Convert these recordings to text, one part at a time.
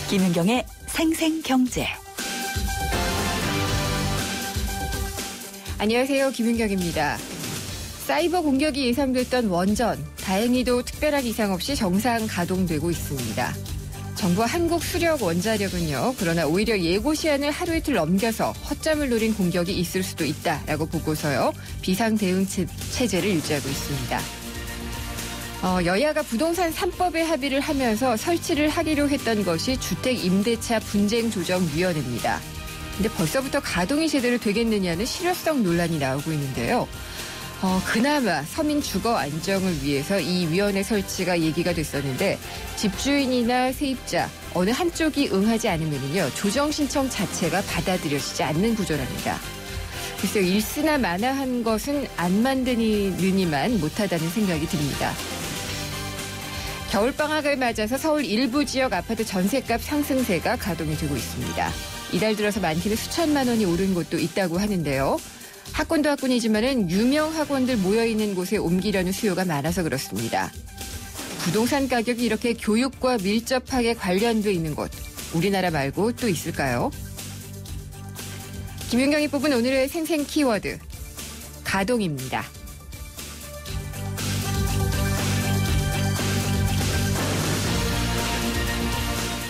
김연경의 생생경제. 안녕하세요. 김윤경입니다. 사이버 공격이 예상됐던 원전, 다행히도 특별한 이상 없이 정상 가동되고 있습니다. 정부와 한국수력원자력은요, 그러나 오히려 예고 시한을 하루 이틀 넘겨서 허점을 노린 공격이 있을 수도 있다라고 보고서요, 비상대응 체제를 유지하고 있습니다. 여야가 부동산 3법에 합의를 하면서 설치를 하기로 했던 것이 주택임대차 분쟁조정위원회입니다. 근데 벌써부터 가동이 제대로 되겠느냐는 실효성 논란이 나오고 있는데요. 그나마 서민 주거 안정을 위해서 이 위원회 설치가 얘기가 됐었는데 집주인이나 세입자 어느 한쪽이 응하지 않으면요 조정 신청 자체가 받아들여지지 않는 구조랍니다. 글쎄요, 일쓰나 마나한 것은 안 만드니만 못하다는 생각이 듭니다. 겨울방학을 맞아서 서울 일부 지역 아파트 전셋값 상승세가 가동이 되고 있습니다. 이달 들어서 많게는 수천만 원이 오른 곳도 있다고 하는데요. 학군도 학군이지만은 유명 학원들 모여있는 곳에 옮기려는 수요가 많아서 그렇습니다. 부동산 가격이 이렇게 교육과 밀접하게 관련돼 있는 곳, 우리나라 말고 또 있을까요? 김윤경이 뽑은 오늘의 생생 키워드, 가동입니다.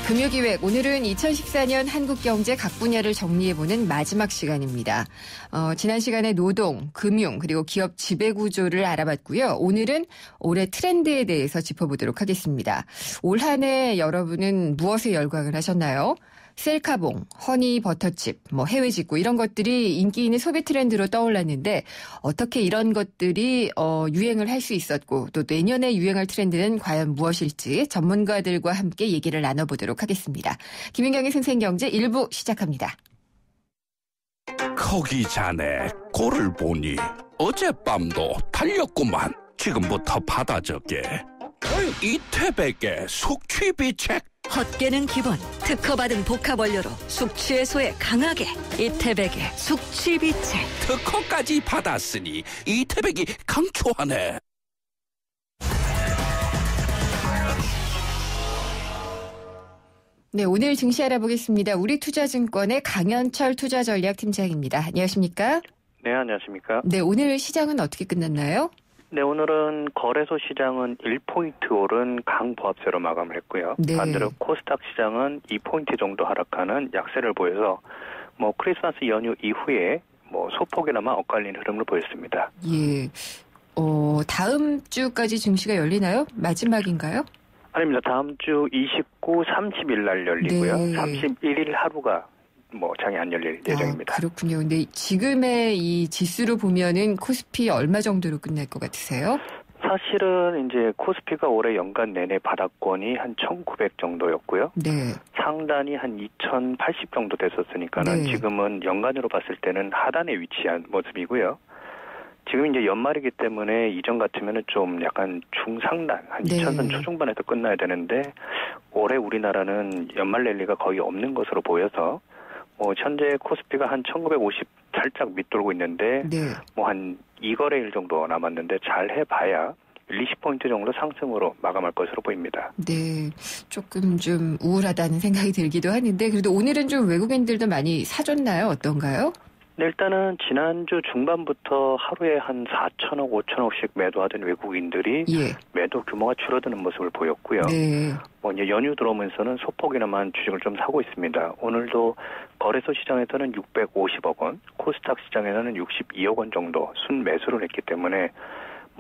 금요기획, 오늘은 2014년 한국경제 각 분야를 정리해보는 마지막 시간입니다. 지난 시간에 노동, 금융, 그리고 기업 지배구조를 알아봤고요. 오늘은 올해 트렌드에 대해서 짚어보도록 하겠습니다. 올 한 해 여러분은 무엇에 열광을 하셨나요? 셀카봉, 허니 버터칩, 해외 직구 이런 것들이 인기 있는 소비 트렌드로 떠올랐는데 어떻게 이런 것들이 유행을 할 수 있었고 또 내년에 유행할 트렌드는 과연 무엇일지 전문가들과 함께 얘기를 나눠보도록 하겠습니다. 김윤경의 생생경제 1부 시작합니다. 거기 자네 꼴을 보니 어젯밤도 달렸구만. 지금부터 받아 적게. 이태백의 숙취비책. 헛개는 기본, 특허받은 복합 원료로 숙취 해소에 강하게. 이태백의 숙취비책. 특허까지 받았으니 이태백이 강추하네. 네, 오늘 증시 알아보겠습니다. 우리투자증권의 강현철 투자전략팀장입니다. 안녕하십니까? 네, 안녕하십니까? 네, 오늘 시장은 어떻게 끝났나요? 네, 오늘은 거래소 시장은 1포인트 오른 강보합세로 마감을 했고요. 네. 반대로 코스닥 시장은 2포인트 정도 하락하는 약세를 보여서 크리스마스 연휴 이후에 소폭이나마 엇갈리는 흐름을 보였습니다. 예. 다음 주까지 증시가 열리나요? 마지막인가요? 아닙니다. 다음 주 29, 30일 날 열리고요. 네. 31일 하루가 장이 안 열릴 예정입니다. 그렇군요. 근데 지금의 이 지수로 보면은 코스피 얼마 정도로 끝날 것 같으세요? 사실은 이제 코스피가 올해 연간 내내 바닥권이 한 1,900 정도였고요. 네. 상단이 한 2,080 정도 됐었으니까는 네. 지금은 연간으로 봤을 때는 하단에 위치한 모습이고요. 지금 이제 연말이기 때문에 이전 같으면은 좀 약간 중상단, 한 네. 2,000선 초중반에서 끝나야 되는데 올해 우리나라는 연말 랠리가 거의 없는 것으로 보여서 현재 코스피가 한 1950 살짝 밑돌고 있는데 네. 한 2거래일 정도 남았는데 잘 해봐야 20포인트 정도 상승으로 마감할 것으로 보입니다. 네. 조금 좀 우울하다는 생각이 들기도 하는데 그래도 오늘은 좀 외국인들도 많이 사줬나요? 어떤가요? 네, 일단은 지난주 중반부터 하루에 한 4천억, 5천억씩 매도하던 외국인들이 예. 매도 규모가 줄어드는 모습을 보였고요. 네. 이제 연휴 들어오면서는 소폭이나마 주식을 좀 사고 있습니다. 오늘도 거래소 시장에서는 650억 원, 코스닥 시장에서는 62억 원 정도 순매수를 했기 때문에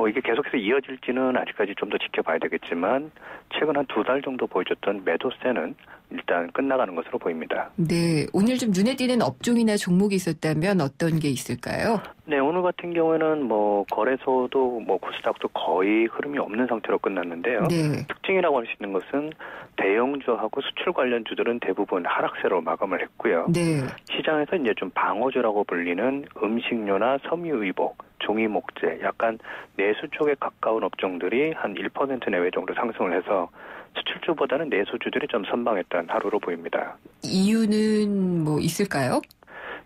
이게 계속해서 이어질지는 아직까지 좀 더 지켜봐야 되겠지만 최근 한 2달 정도 보여줬던 매도세는 일단 끝나가는 것으로 보입니다. 네. 오늘 좀 눈에 띄는 업종이나 종목이 있었다면 어떤 게 있을까요? 네, 오늘 같은 경우에는 거래소도 코스닥도 거의 흐름이 없는 상태로 끝났는데요. 네. 특징이라고 할 수 있는 것은 대형주하고 수출 관련주들은 대부분 하락세로 마감을 했고요. 네. 시장에서 이제 좀 방어주라고 불리는 음식료나 섬유의복, 종이목재, 약간 내수 쪽에 가까운 업종들이 한 1% 내외 정도 상승을 해서 수출주보다는 내수주들이 좀 선방했던 하루로 보입니다. 이유는 있을까요?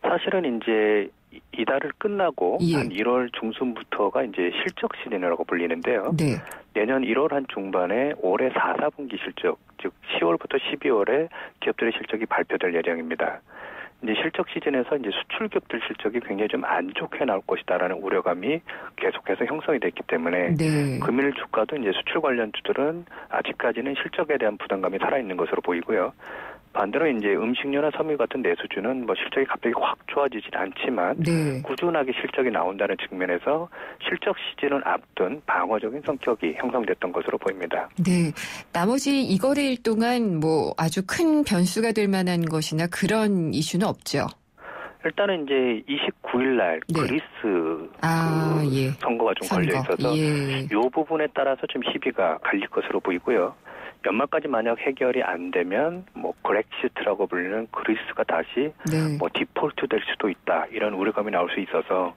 사실은 이제 이달을 끝나고 예. 한 1월 중순부터가 이제 실적 시즌이라고 불리는데요. 네. 내년 1월 한 중반에 올해 4, 4분기 실적, 즉 10월부터 12월에 기업들의 실적이 발표될 예정입니다. 이제 실적 시즌에서 이제 수출 기업들 실적이 굉장히 좀 안 좋게 나올 것이다라는 우려감이 계속해서 형성이 됐기 때문에 네. 금일 주가도 이제 수출 관련 주들은 아직까지는 실적에 대한 부담감이 살아있는 것으로 보이고요. 반대로 이제 음식료나 섬유 같은 내수주는 뭐 실적이 갑자기 확 좋아지진 않지만 네. 꾸준하게 실적이 나온다는 측면에서 실적 시즌을 앞둔 방어적인 성격이 형성됐던 것으로 보입니다. 네. 나머지 이 거래일 동안 뭐 아주 큰 변수가 될 만한 것이나 그런 이슈는 없죠. 일단은 이제 29일 날 네. 그리스 예. 선거가 좀 걸려 있어서 예. 이 부분에 따라서 좀 시비가 갈릴 것으로 보이고요. 연말까지 만약 해결이 안 되면 뭐 브렉시트라고 불리는 그리스가 다시 네. 뭐 디폴트 될 수도 있다 이런 우려감이 나올 수 있어서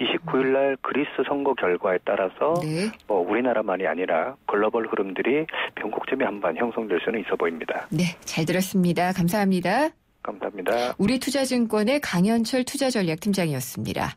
29일 날 그리스 선거 결과에 따라서 네. 뭐 우리나라만이 아니라 글로벌 흐름들이 변곡점이 한번 형성될 수는 있어 보입니다. 네. 잘 들었습니다. 감사합니다. 감사합니다. 우리투자증권의 강현철 투자전략팀장이었습니다.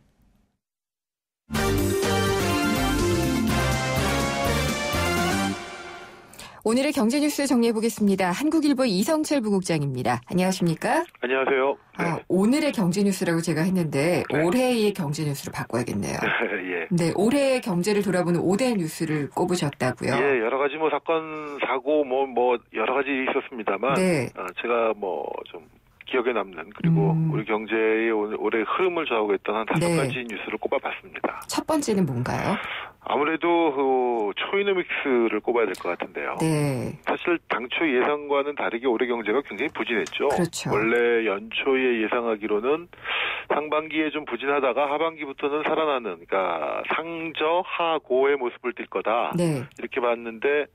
오늘의 경제뉴스 정리해보겠습니다. 한국일보 이성철 부국장입니다. 안녕하십니까? 안녕하세요. 네. 오늘의 경제뉴스라고 제가 했는데 네. 올해의 경제뉴스로 바꿔야겠네요. 예. 네, 올해의 경제를 돌아보는 5대 뉴스를 꼽으셨다고요. 예, 여러 가지 뭐 사건, 사고, 뭐 여러 가지 있었습니다만, 네. 제가 뭐 좀 기억에 남는 그리고 우리 경제의 올해 흐름을 좌우하고 있던 한 5가지 뉴스를 꼽아봤습니다. 첫 번째는 뭔가요? 아무래도 초이노믹스를 꼽아야 될 것 같은데요. 네. 사실 당초 예상과는 다르게 올해 경제가 굉장히 부진했죠. 그렇죠. 원래 연초에 예상하기로는 상반기에 좀 부진하다가 하반기부터는 살아나는, 그러니까 상저하고의 모습을 띌 거다. 네. 이렇게 봤는데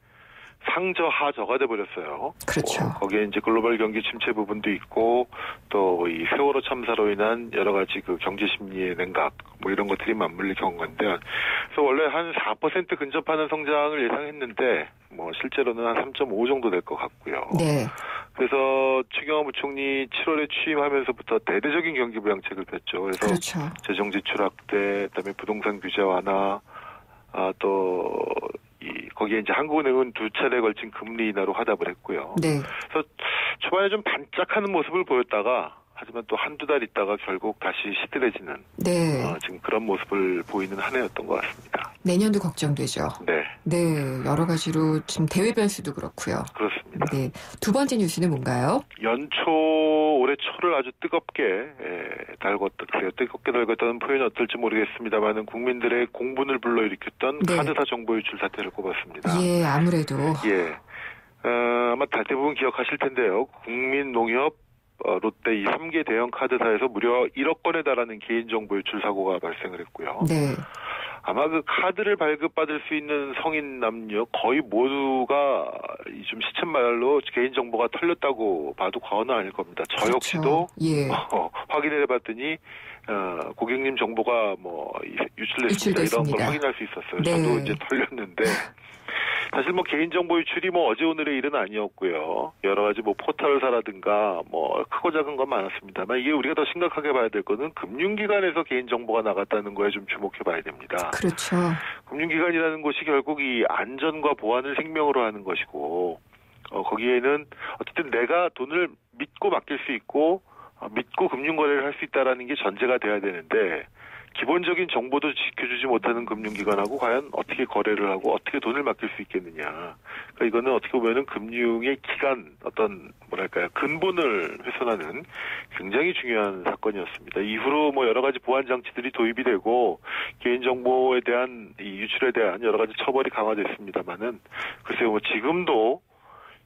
상저하저가 돼버렸어요. 그렇죠. 거기에 이제 글로벌 경기 침체 부분도 있고 또 이 세월호 참사로 인한 여러 가지 그 경제 심리의 냉각 뭐 이런 것들이 맞물릴 경우인데, 그래서 원래 한 4% 근접하는 성장을 예상했는데 뭐 실제로는 한 3.5 정도 될 것 같고요. 네. 그래서 추경호 부총리 7월에 취임하면서부터 대대적인 경기 부양책을 폈죠. 그래서 그렇죠. 재정 지출 확대, 그다음에 부동산 규제 완화, 또 거기에 이제 한국은행은 2차례에 걸친 금리 인하로 화답을 했고요. 네. 그래서 초반에 좀 반짝하는 모습을 보였다가 하지만 또 한두 달 있다가 결국 다시 시들해지는 네. 지금 그런 모습을 보이는 한 해였던 것 같습니다. 내년도 걱정되죠. 네. 네. 여러 가지로 지금 대외 변수도 그렇고요. 그렇습니다. 네. 두 번째 뉴스는 뭔가요? 올해 초를 아주 뜨겁게 달궜던, 뜨겁게 달궜다는 표현이 어떨지 모르겠습니다만은 국민들의 공분을 불러일으켰던 네. 카드사 정보 유출 사태를 꼽았습니다. 예, 아무래도. 예. 아마 대부분 기억하실 텐데요. 국민농협, 롯데 이 3개 대형 카드사에서 무려 1억 건에 달하는 개인정보 유출 사고가 발생을 했고요. 네. 아마 그 카드를 발급받을 수 있는 성인 남녀 거의 모두가 좀 시쳇말로 개인정보가 털렸다고 봐도 과언은 아닐 겁니다. 저 그렇죠. 역시도 예. 확인을 해봤더니 고객님 정보가 뭐 유출됐습니다. 이런 걸 확인할 수 있었어요. 네. 저도 이제 털렸는데 사실 뭐 개인정보 유출이 뭐 어제 오늘의 일은 아니었고요. 여러 가지 뭐 포털사라든가 뭐 크고 작은 건 많았습니다만 이게 우리가 더 심각하게 봐야 될 거는 금융기관에서 개인정보가 나갔다는 거에 좀 주목해 봐야 됩니다. 그렇죠. 금융기관이라는 곳이 결국 이 안전과 보안을 생명으로 하는 것이고 거기에는 어쨌든 내가 돈을 믿고 맡길 수 있고 믿고 금융거래를 할 수 있다라는 게 전제가 돼야 되는데 기본적인 정보도 지켜주지 못하는 금융기관하고 과연 어떻게 거래를 하고 어떻게 돈을 맡길 수 있겠느냐. 그러니까 이거는 어떻게 보면은 금융의 기간 어떤 뭐랄까요 근본을 훼손하는 굉장히 중요한 사건이었습니다. 이후로 뭐 여러 가지 보안 장치들이 도입이 되고 개인정보에 대한 이 유출에 대한 여러 가지 처벌이 강화됐습니다만은 글쎄요 뭐 지금도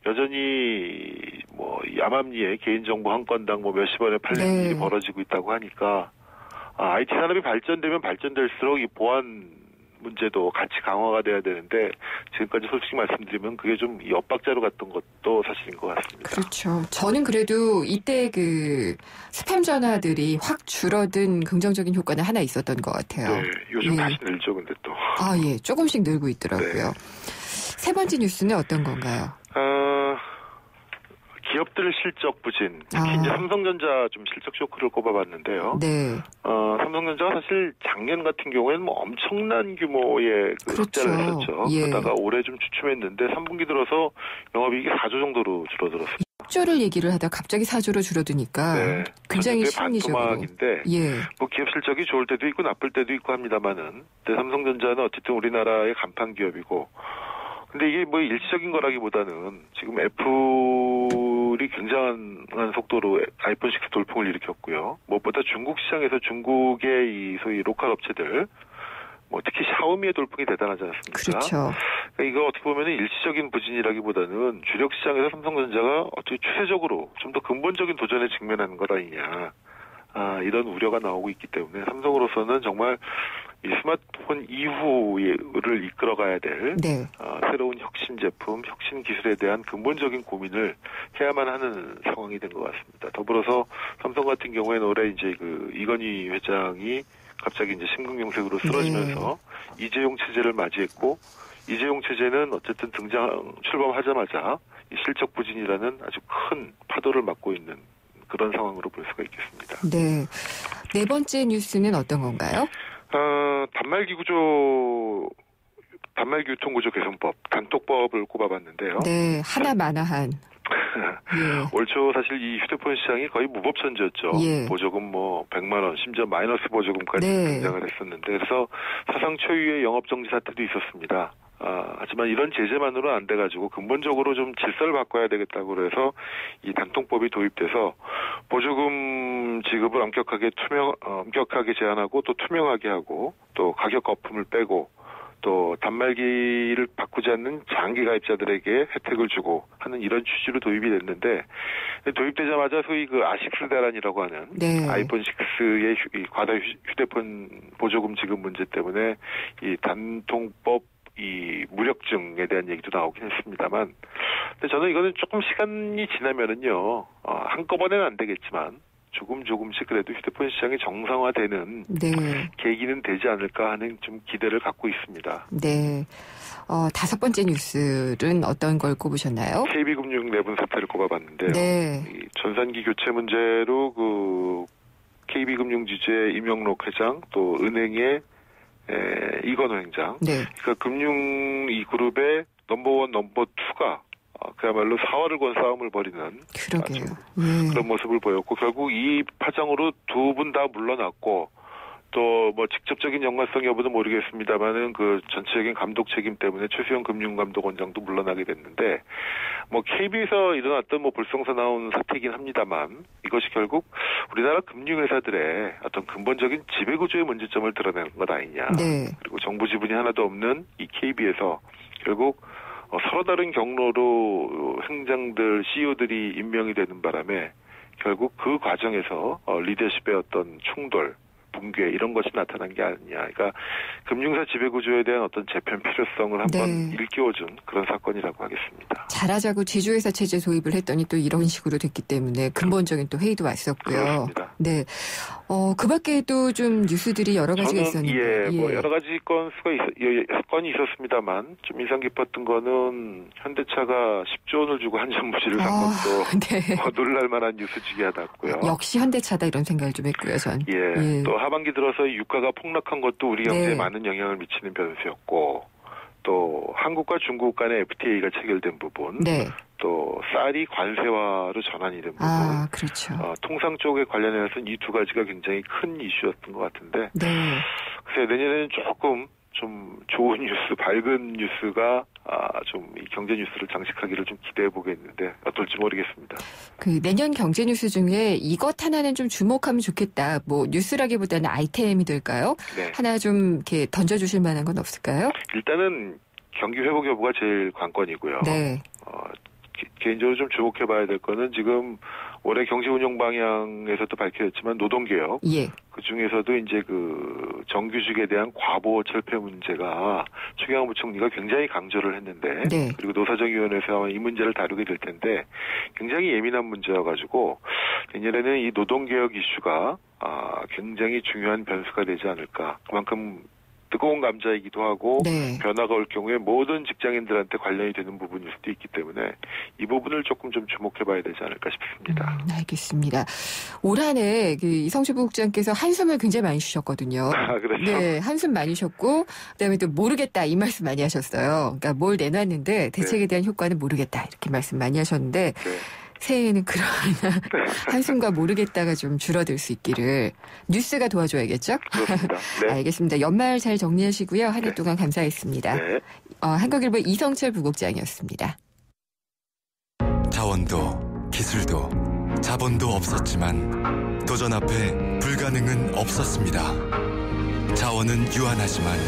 여전히 뭐 이 암암리에 개인정보 한 건당 뭐 몇십 원에 팔리는 일이 벌어지고 있다고 하니까 IT 산업이 발전되면 발전될수록 이 보안 문제도 같이 강화가 돼야 되는데 지금까지 솔직히 말씀드리면 그게 좀 엇박자로 갔던 것도 사실인 것 같습니다. 그렇죠. 저는 그래도 이때 그 스팸 전화들이 확 줄어든 긍정적인 효과는 하나 있었던 것 같아요. 네, 요즘 다시 늘죠, 근데 또. 예, 조금씩 늘고 있더라고요. 네. 세 번째 뉴스는 어떤 건가요? 기업들 실적 부진, 특히 이제 삼성전자 좀 실적 쇼크를 꼽아봤는데요. 네. 삼성전자가 사실 작년 같은 경우에는 뭐 엄청난 규모의 그 그렇죠. 흑자를 했었죠. 예. 그러다가 올해 좀 주춤했는데 3분기 들어서 영업이익이 4조 정도로 줄어들었습니다. 6조를 얘기를 하다 갑자기 4조로 줄어드니까 네. 굉장히 심리적으로. 반토막인데 예. 뭐 기업 실적이 좋을 때도 있고 나쁠 때도 있고 합니다만은 삼성전자는 어쨌든 우리나라의 간판 기업이고 근데 이게 뭐 일시적인 거라기보다는 지금 애플이 굉장한 속도로 아이폰 6 돌풍을 일으켰고요. 무엇보다 중국 시장에서 중국의 이 소위 로컬 업체들 뭐 특히 샤오미의 돌풍이 대단하지 않습니까? 그렇죠. 그러니까 이거 어떻게 보면 일시적인 부진이라기보다는 주력 시장에서 삼성전자가 어떻게 추세적으로 좀 더 근본적인 도전에 직면하는 것 아니냐. 이런 우려가 나오고 있기 때문에 삼성으로서는 정말 이 스마트폰 이후를 이끌어가야 될 네. 새로운 혁신 제품, 혁신 기술에 대한 근본적인 고민을 해야만 하는 상황이 된 것 같습니다. 더불어서 삼성 같은 경우에는 올해 이제 그 이건희 회장이 갑자기 이제 심근경색으로 쓰러지면서 이재용 체제를 맞이했고 이재용 체제는 어쨌든 출범하자마자 이 실적 부진이라는 아주 큰 파도를 맞고 있는 그런 상황으로 볼 수가 있겠습니다. 네. 네 번째 뉴스는 어떤 건가요? 단말기유통구조 개선법, 단톡법을 꼽아봤는데요. 네. 하나마나한. 예. 올 초 사실 이 휴대폰 시장이 거의 무법천지였죠. 예. 보조금 뭐 100만 원, 심지어 마이너스 보조금까지 네. 등장을 했었는데 그래서 사상 초유의 영업정지 사태도 있었습니다. 하지만 이런 제재만으로는 안 돼가지고 근본적으로 좀 질서를 바꿔야 되겠다고 그래서 이 단통법이 도입돼서 보조금 지급을 엄격하게 제한하고 또 투명하게 하고 또 가격 거품을 빼고 또 단말기를 바꾸지 않는 장기 가입자들에게 혜택을 주고 하는 이런 취지로 도입이 됐는데 도입되자마자 소위 그 아식스 대란이라고 하는 네. 아이폰 6의 과다 휴대폰 보조금 지급 문제 때문에 이 단통법 이 무력증에 대한 얘기도 나오긴 했습니다만, 근데 저는 이거는 조금 시간이 지나면은요, 한꺼번에는 안 되겠지만, 조금씩 그래도 휴대폰 시장이 정상화되는 네. 계기는 되지 않을까 하는 좀 기대를 갖고 있습니다. 네. 다섯 번째 뉴스는 어떤 걸 꼽으셨나요? KB금융 내분 사태를 꼽아봤는데요. 네. 이 전산기 교체 문제로 그 KB금융 지주의 임영록 회장 또 은행의 이건호 행장. 네. 그러니까 금융 이 그룹의 넘버원, 넘버2가 그야말로 사활을 건 싸움을 벌이는 그러게요. 예. 그런 모습을 보였고 결국 이 파장으로 두 분 다 물러났고 또 뭐 직접적인 연관성 여부도 모르겠습니다만은 그 전체적인 감독 책임 때문에 최수영 금융감독원장도 물러나게 됐는데 뭐 KB에서 일어났던 뭐 불성사나운 사태이긴 합니다만 이것이 결국 우리나라 금융회사들의 어떤 근본적인 지배구조의 문제점을 드러내는 것 아니냐. 네. 그리고 정부 지분이 하나도 없는 이 KB에서 결국 서로 다른 경로로 행장들, CEO들이 임명이 되는 바람에 결국 그 과정에서 리더십의 어떤 충돌, 붕괴 이런 것이 나타난 게 아니냐. 그러니까 금융사 지배구조에 대한 어떤 재편 필요성을 한번 일깨워준 그런 사건이라고 하겠습니다. 잘하자고 지주회사 체제 도입을 했더니 또 이런 식으로 됐기 때문에 근본적인 또 회의도 왔었고요. 그렇습니다. 네. 그 밖에도 좀 뉴스들이 여러 가지가 있었는데. 뭐 여러 가지 건이 있었습니다만 좀 인상 깊었던 거는 현대차가 10조 원을 주고 한전무실을 산 것도 네. 놀랄만한 뉴스 중에 하나였고요. 역시 현대차다 이런 생각을 좀 했고요, 전. 예. 또 하반기 들어서 유가가 폭락한 것도 우리 경제에 네. 많은 영향을 미치는 변수였고 또 한국과 중국 간의 FTA가 체결된 부분. 네. 또 쌀이 관세화로 전환이 된 부분. 그렇죠. 통상 쪽에 관련해서는 이 두 가지가 굉장히 큰 이슈였던 것 같은데. 네. 글쎄 내년에는 조금 좀 좋은 뉴스, 밝은 뉴스가 좀 이 경제 뉴스를 장식하기를 좀 기대해 보겠는데 어떨지 모르겠습니다. 그 내년 경제 뉴스 중에 이것 하나는 좀 주목하면 좋겠다. 뭐 뉴스라기보다는 아이템이 될까요? 네. 하나 좀 이렇게 던져주실 만한 건 없을까요? 일단은 경기 회복 여부가 제일 관건이고요. 네. 개인적으로 좀 주목해 봐야 될 거는 지금 올해 경제 운영 방향에서도 밝혀졌지만 노동개혁. 예. 그 중에서도 이제 그 정규직에 대한 과보 철폐 문제가 추경호 부총리가 굉장히 강조를 했는데. 네. 그리고 노사정위원회에서 아마 이 문제를 다루게 될 텐데 굉장히 예민한 문제여가지고 내년에는 이 노동개혁 이슈가 굉장히 중요한 변수가 되지 않을까. 그만큼 뜨거운 감자이기도 하고 네. 변화가 올 경우에 모든 직장인들한테 관련이 되는 부분일 수도 있기 때문에 이 부분을 조금 좀 주목해봐야 되지 않을까 싶습니다. 알겠습니다. 올 한 해 이성주 부국장께서 한숨을 굉장히 많이 쉬셨거든요. 그렇죠. 네, 한숨 많이 쉬었고 그다음에 또 모르겠다 이 말씀 많이 하셨어요. 그러니까 뭘 내놨는데 대책에 대한 효과는 모르겠다 이렇게 말씀 많이 하셨는데 네. 새해에는 그런 한숨과 모르겠다가 좀 줄어들 수 있기를 뉴스가 도와줘야겠죠? 그렇습니다. 네. 알겠습니다. 연말 잘 정리하시고요. 한 해 동안 감사했습니다. 네. 한국일보 이성철 부국장이었습니다. 자원도 기술도 자본도 없었지만 도전 앞에 불가능은 없었습니다. 자원은 유한하지만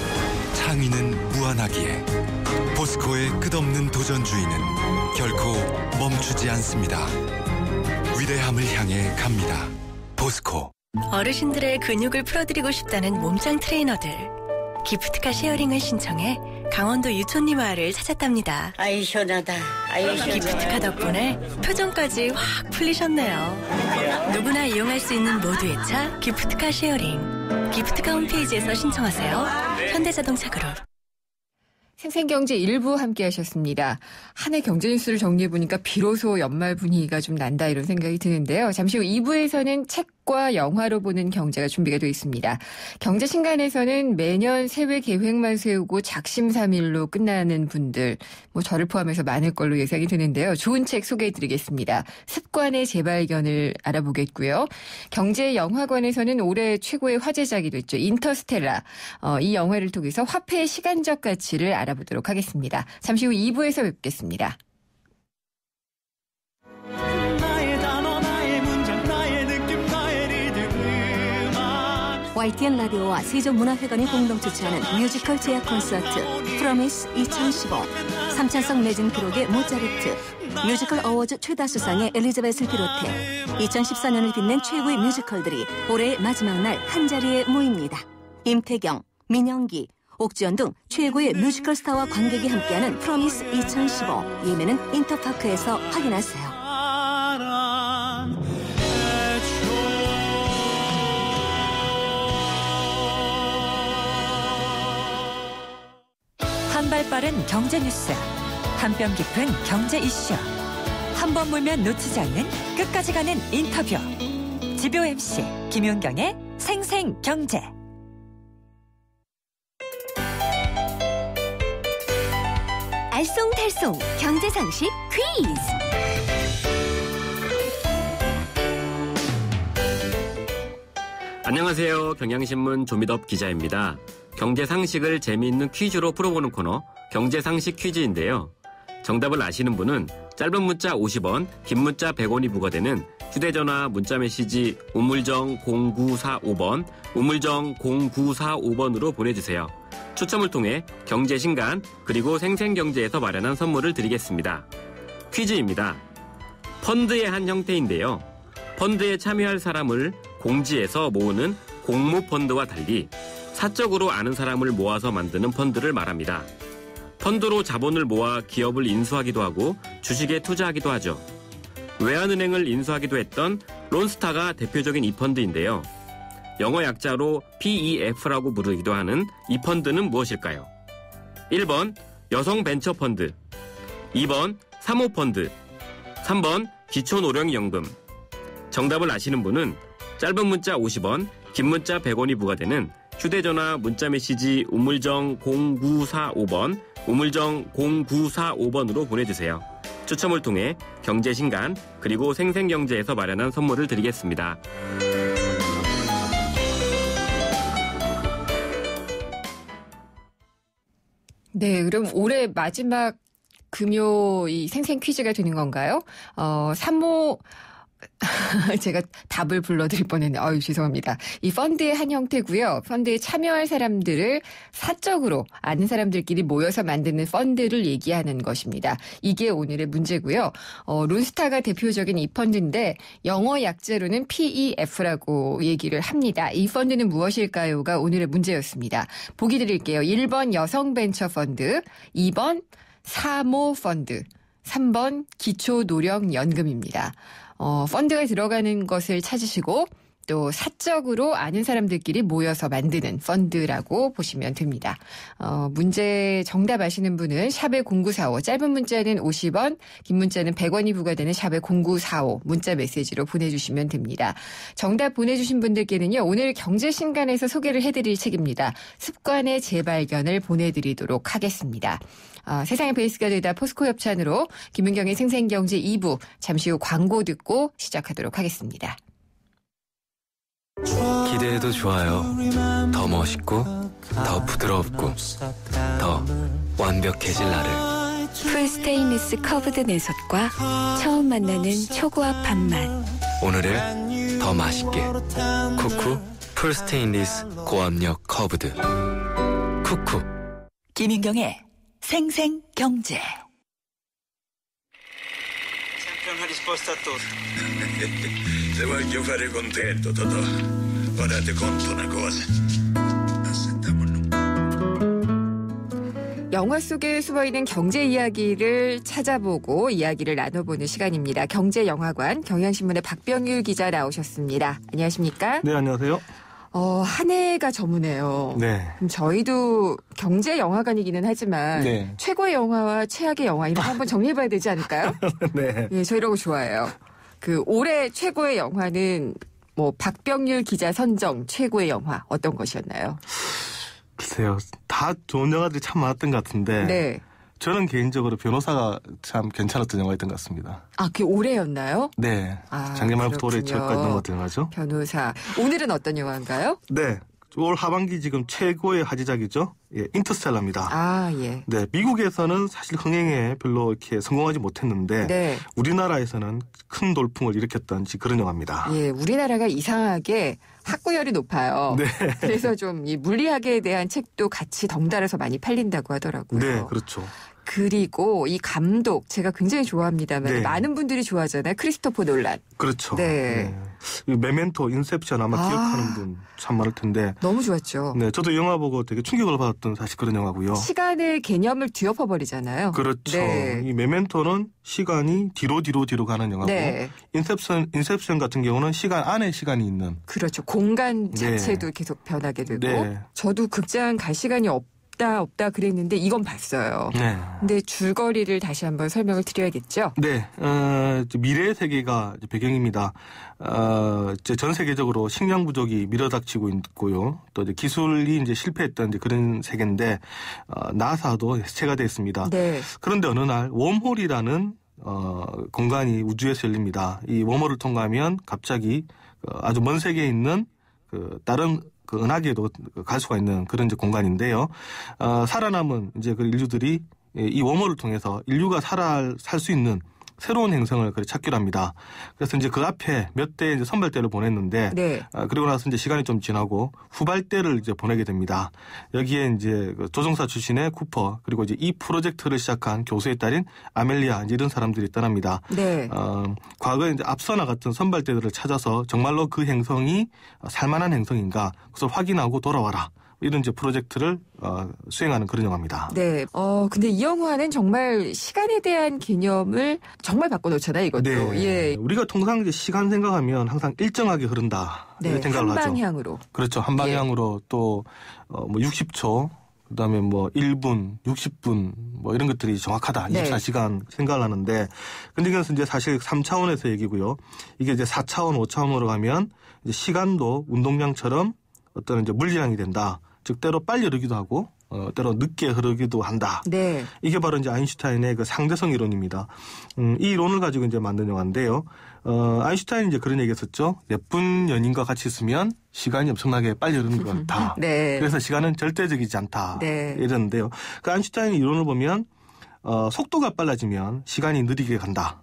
창의는 무한하기에 포스코의 끝없는 도전주의는 결코 멈추지 않습니다. 위대함을 향해 갑니다. 포스코. 어르신들의 근육을 풀어드리고 싶다는 몸짱 트레이너들. 기프트카 쉐어링을 신청해 강원도 유촌리 마을을 찾았답니다. 아이 시원하다. 아이 시원하다. 기프트카 덕분에 표정까지 확 풀리셨네요. 누구나 이용할 수 있는 모두의 차 기프트카 쉐어링. 기프트카 홈페이지에서 신청하세요. 현대자동차 그룹. 생생경제 1부 함께 하셨습니다. 한 해 경제뉴스를 정리해보니까 비로소 연말 분위기가 좀 난다 이런 생각이 드는데요. 잠시 후 2부에서는 책과 영화로 보는 경제가 준비가 되어 있습니다. 경제신간에서는 매년 세외 계획만 세우고 작심삼일로 끝나는 분들, 저를 포함해서 많을 걸로 예상이 되는데요. 좋은 책 소개해드리겠습니다. 습관의 재발견을 알아보겠고요. 경제영화관에서는 올해 최고의 화제작이 됐죠. 인터스텔라. 이 영화를 통해서 화폐의 시간적 가치를 알아보도록 하겠습니다. 잠시 후 2부에서 뵙겠습니다. YTN 라디오와 세종문화회관이 공동 주최하는 뮤지컬 제약 콘서트 프로미스 2015 삼찬성 레진 기록의 모차르트 뮤지컬 어워즈 최다 수상의 엘리자벳을 비롯해 2014년을 빛낸 최고의 뮤지컬들이 올해의 마지막 날 한자리에 모입니다. 임태경, 민영기, 옥지연 등 최고의 뮤지컬 스타와 관객이 함께하는 프로미스 2015 예매는 인터파크에서 확인하세요. 한발 빠른 경제 뉴스, 한 뼘 깊은 경제 이슈, 한 번 물면 놓치지 않는 끝까지 가는 인터뷰. 지표 MC 김윤경의 생생경제. 알쏭달쏭 경제상식 퀴즈. 안녕하세요. 경향신문 조미덕 기자입니다. 경제상식을 재미있는 퀴즈로 풀어보는 코너 경제상식 퀴즈인데요. 정답을 아시는 분은 짧은 문자 50원, 긴 문자 100원이 부과되는 휴대전화 문자메시지 우물정 0945번, 우물정 0945번으로 보내주세요. 추첨을 통해 경제신간 그리고 생생경제에서 마련한 선물을 드리겠습니다. 퀴즈입니다. 펀드의 한 형태인데요. 펀드에 참여할 사람을 공지해서 모으는 공모펀드와 달리 사적으로 아는 사람을 모아서 만드는 펀드를 말합니다. 펀드로 자본을 모아 기업을 인수하기도 하고 주식에 투자하기도 하죠. 외환은행을 인수하기도 했던 론스타가 대표적인 이 펀드인데요. 영어 약자로 PEF라고 부르기도 하는 이 펀드는 무엇일까요? 1번 여성벤처펀드, 2번 사모펀드, 3번 기초노령연금. 정답을 아시는 분은 짧은 문자 50원, 긴 문자 100원이 부과되는 휴대전화 문자메시지 우물정 0945번, 우물정 0945번으로 보내주세요. 추첨을 통해 경제신간 그리고 생생경제에서 마련한 선물을 드리겠습니다. 네, 그럼 올해 마지막 금요 이 생생 퀴즈가 되는 건가요? 제가 답을 불러드릴 뻔했네요. 죄송합니다. 이 펀드의 한 형태고요. 펀드에 참여할 사람들을 사적으로 아는 사람들끼리 모여서 만드는 펀드를 얘기하는 것입니다. 이게 오늘의 문제고요. 론스타가 대표적인 이 펀드인데 영어 약자로는 PEF라고 얘기를 합니다. 이 펀드는 무엇일까요가 오늘의 문제였습니다. 보기 드릴게요. 1번 여성벤처펀드, 2번 사모펀드, 3번 기초노령연금입니다. 펀드가 들어가는 것을 찾으시고 또 사적으로 아는 사람들끼리 모여서 만드는 펀드라고 보시면 됩니다. 문제 정답 아시는 분은 샵의 0945, 짧은 문자는 50원, 긴 문자는 100원이 부과되는 샵의 0945 문자 메시지로 보내주시면 됩니다. 정답 보내주신 분들께는요, 오늘 경제신간에서 소개를 해드릴 책입니다. 습관의 재발견을 보내드리도록 하겠습니다. 세상의 베이스가 되다 포스코 협찬으로 김윤경의 생생경제 2부 잠시 후 광고 듣고 시작하도록 하겠습니다. 기대해도 좋아요. 더 멋있고 더 부드럽고 더 완벽해질 나를. 풀 스테인리스 커브드 내솥과 처음 만나는 초고압 밥맛. 오늘을 더 맛있게. 쿠쿠 풀 스테인리스 고압력 커브드. 쿠쿠. 김윤경의 생생경제. Sempre una risposta a tutto. Se voglio fare contento, Totò, ora ti conto una cosa. 영화 속에 숨어있는 경제 이야기를 찾아보고 이야기를 나눠보는 시간입니다. 경제영화관 경향신문의 박병율 기자 나오셨습니다. 안녕하십니까? 네, 안녕하세요. 한 해가 저무네요. 네. 그럼 저희도 경제영화관이기는 하지만 네. 최고의 영화와 최악의 영화 이런 거 한번 정리해봐야 되지 않을까요? 네. 예, 저 이런 거 좋아해요. 올해 최고의 영화는 박병율 기자 선정 최고의 영화 어떤 것이었나요? 글쎄요. 다 좋은 영화들이 참 많았던 것 같은데. 네. 저는 개인적으로 변호사가 참 괜찮았던 영화였던 것 같습니다. 그게 올해였나요? 네. 작년 말부터 올해 저까지 넘어갔던 영화죠. 변호사. 오늘은 어떤 영화인가요? 네. 올 하반기 지금 최고의 화제작이죠. 예, 인터스텔라입니다. 예. 네, 미국에서는 사실 흥행에 별로 이렇게 성공하지 못했는데 네. 우리나라에서는 큰 돌풍을 일으켰던 그런 영화입니다. 예, 우리나라가 이상하게 학구열이 높아요. 네. 그래서 좀 이 물리학에 대한 책도 같이 덩달아서 많이 팔린다고 하더라고요. 네, 그렇죠. 그리고 이 감독 제가 굉장히 좋아합니다만 네. 많은 분들이 좋아하잖아요. 크리스토퍼 놀란. 그렇죠. 네. 메멘토, 인셉션 아마 기억하는 분 참 많을 텐데. 너무 좋았죠. 네, 저도 영화 보고 되게 충격을 받았던 사실 그런 영화고요. 시간의 개념을 뒤엎어버리잖아요. 그렇죠. 네. 이 메멘토는 시간이 뒤로 가는 영화고, 네. 인셉션 같은 경우는 시간 안에 시간이 있는. 그렇죠. 공간 자체도 네. 계속 변하게 되고. 네. 저도 극장 갈 시간이 없다 그랬는데 이건 봤어요. 네. 근데 줄거리를 다시 한번 설명을 드려야겠죠? 네. 미래의 세계가 배경입니다. 이제 전 세계적으로 식량 부족이 밀어닥치고 있고요. 또 이제 기술이 이제 실패했던 그런 세계인데, 나사도 해체가 됐습니다. 네. 그런데 어느 날 웜홀이라는 공간이 우주에서 열립니다. 이 웜홀을 통과하면 갑자기 아주 먼 세계에 있는 다른 은하계도 갈 수가 있는 그런 이제 공간인데요. 살아남은 이제 그 인류들이 이 웜홀을 통해서 인류가 살 수 있는 새로운 행성을 찾기로 합니다. 그래서 이제 그 앞에 몇 대의 이제 선발대를 보냈는데, 네. 그리고 나서 이제 시간이 좀 지나고 후발대를 이제 보내게 됩니다. 여기에 이제 조종사 출신의 쿠퍼, 그리고 이제 이 프로젝트를 시작한 교수의 딸인 아멜리아, 이런 사람들이 떠납니다. 네. 과거에 이제 앞서 나갔던 선발대들을 찾아서 정말로 그 행성이 살만한 행성인가, 그것을 확인하고 돌아와라. 이런 이제 프로젝트를 수행하는 그런 영화입니다. 네. 근데 이 영화는 정말 시간에 대한 개념을 정말 바꿔놓잖아요, 이것도. 네. 예. 우리가 통상 이제 시간 생각하면 항상 일정하게 흐른다. 네. 이런 생각을 한 하죠. 방향으로. 그렇죠. 한 방향으로. 또 60초, 그다음에 1분, 60분 이런 것들이 정확하다. 24시간 생각을 하는데, 근데 이것은 이제 사실 3차원에서 얘기고요. 이게 이제 4차원, 5차원으로 가면 이제 시간도 운동량처럼 어떤 이제 물리량이 된다. 즉 때로 빨리 흐르기도 하고 때로 늦게 흐르기도 한다. 네. 이게 바로 이제 아인슈타인의 그 상대성 이론입니다. 이 이론을 가지고 이제 만든 영화인데요. 아인슈타인이 이제 그런 얘기했었죠. 예쁜 연인과 같이 있으면 시간이 엄청나게 빨리 흐르는 것 같다. 네. 그래서 시간은 절대적이지 않다. 네. 이랬는데요. 그 아인슈타인의 이론을 보면 속도가 빨라지면 시간이 느리게 간다.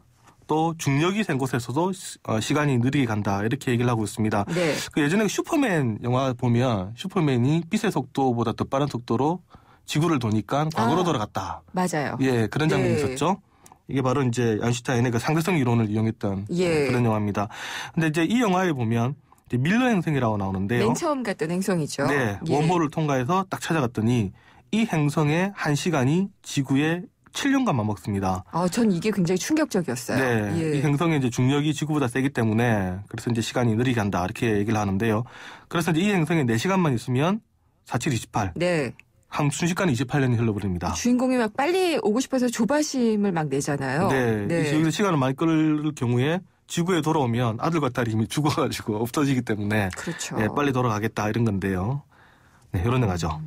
또 중력이 센 곳에서도 시간이 느리게 간다. 이렇게 얘기를 하고 있습니다. 네. 그 예전에 슈퍼맨 영화 보면 슈퍼맨이 빛의 속도보다 더 빠른 속도로 지구를 도니까 과거로 돌아갔다. 맞아요. 예, 그런 장면이 있었죠. 이게 바로 이제 아인슈타인의 그 상대성 이론을 이용했던 그런 영화입니다. 근데 이제 이 영화에 보면 이제 밀러 행성이라고 나오는데요. 맨 처음 갔던 행성이죠. 네, 웜홀을 통과해서 딱 찾아갔더니 이 행성의 1시간이 지구의 17년간 맞먹습니다. 전 이게 굉장히 충격적이었어요. 네. 예. 이 행성의 이제 중력이 지구보다 세기 때문에 그래서 이제 시간이 느리게 한다. 이렇게 얘기를 하는데요. 그래서 이제 이 행성에 4시간만 있으면 4728. 네. 한 순식간에 28년이 흘러버립니다. 주인공이 막 빨리 오고 싶어서 조바심을 막 내잖아요. 네. 여기서 시간을 많이 끌을 경우에 지구에 돌아오면 아들과 딸이 이미 죽어가지고 없어지기 때문에 그렇죠. 네, 빨리 돌아가겠다 이런 건데요. 네, 이런 영화죠.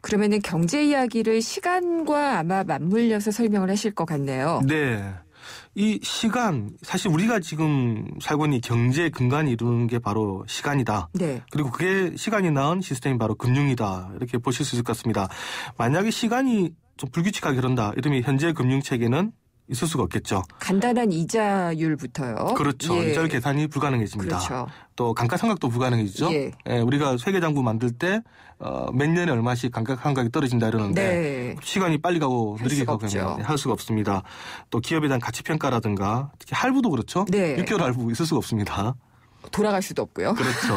그러면은 경제 이야기를 시간과 아마 맞물려서 설명을 하실 것 같네요. 네. 이 시간, 사실 우리가 지금 살고 있는 경제의 근간이 이루는 게 바로 시간이다. 네. 그리고 그게 시간이 낳은 시스템이 바로 금융이다. 이렇게 보실 수 있을 것 같습니다. 만약에 시간이 좀 불규칙하게 흐른다. 이러면 현재 금융체계는 있을 수가 없겠죠. 간단한 이자율부터요. 그렇죠. 예. 이자율 계산이 불가능해집니다. 그렇죠. 또 감가상각도 불가능해지죠. 예. 예, 우리가 세계장부 만들 때 몇 년에 얼마씩 감가상각이 떨어진다 이러는데 네. 시간이 빨리 가고 느리게 가고 할 수가 없습니다. 또 기업에 대한 가치평가라든가 특히 할부도 그렇죠. 네. 6개월 할부 있을 수가 없습니다. 돌아갈 수도 없고요. 그렇죠.